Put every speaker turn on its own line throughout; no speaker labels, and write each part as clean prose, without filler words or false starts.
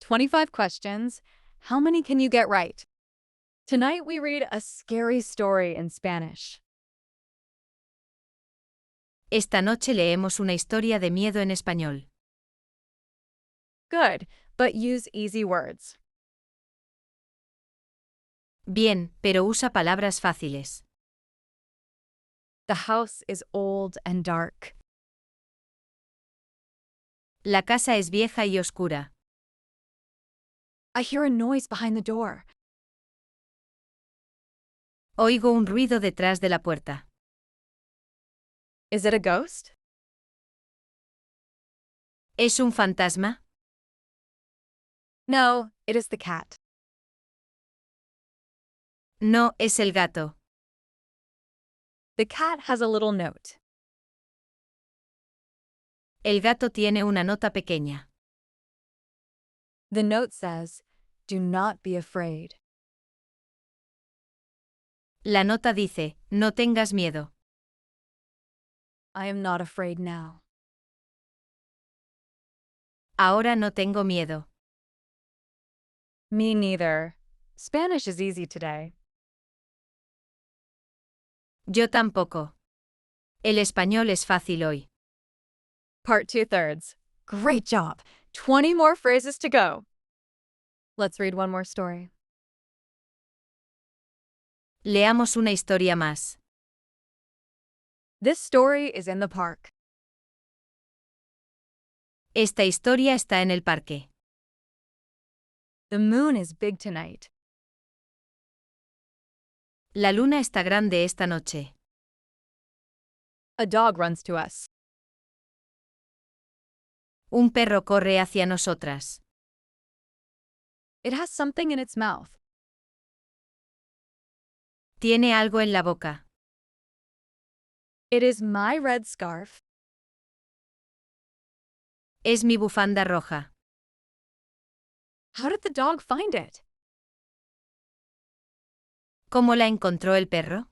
25 questions. How many can you get right? Tonight we read a scary story in Spanish.
Esta noche leemos una historia de miedo en español.
Good, but use easy words.
Bien, pero usa palabras fáciles.
The house is old and dark.
La casa es vieja y oscura.
I hear a noise behind the door.
Oigo un ruido detrás de la puerta.
Is it a ghost?
¿Es un fantasma?
No, it is the cat.
No, es el gato.
The cat has a little note.
El gato tiene una nota pequeña.
The note says, "Do not be afraid."
La nota dice, no tengas miedo.
I am not afraid now.
Ahora no tengo miedo.
Me neither. Spanish is easy today.
Yo tampoco. El español es fácil hoy.
Part 2/3. Great job. 20 more phrases to go. Let's read one more story.
Leamos una historia más.
This story is in the park.
Esta historia está en el parque.
The moon is big tonight.
La luna está grande esta noche.
A dog runs to us.
Un perro corre hacia nosotras.
It has something in its mouth.
Tiene algo en la boca.
It is my red scarf.
Es mi bufanda roja.
How did the dog find it?
¿Cómo la encontró el perro?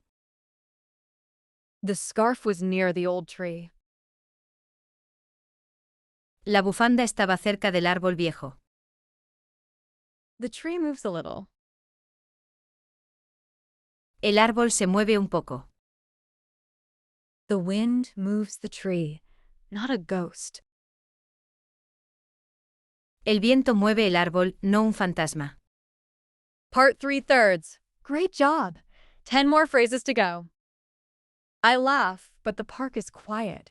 The scarf was near the old tree.
La bufanda estaba cerca del árbol viejo.
The tree moves a little.
El árbol se mueve un poco.
The wind moves the tree, not a ghost.
El viento mueve el árbol, no un fantasma.
Part 3/3. Great job. 10 more phrases to go. I laugh, but the park is quiet.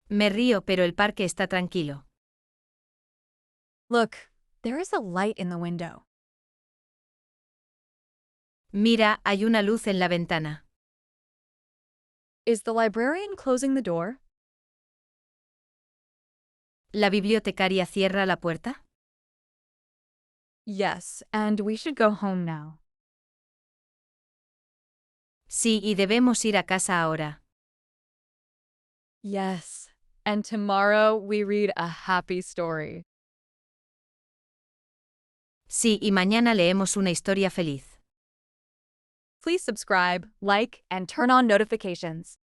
Me río, pero el parque está tranquilo.
Look, there is a light in the window.
Mira, hay una luz en la ventana.
Is the librarian closing the door?
¿La bibliotecaria cierra la puerta?
Yes, and we should go home now.
Sí, y debemos ir a casa ahora.
Yes, and tomorrow we read a happy story.
Sí, y mañana leemos una historia feliz.
Please subscribe, like, and turn on notifications.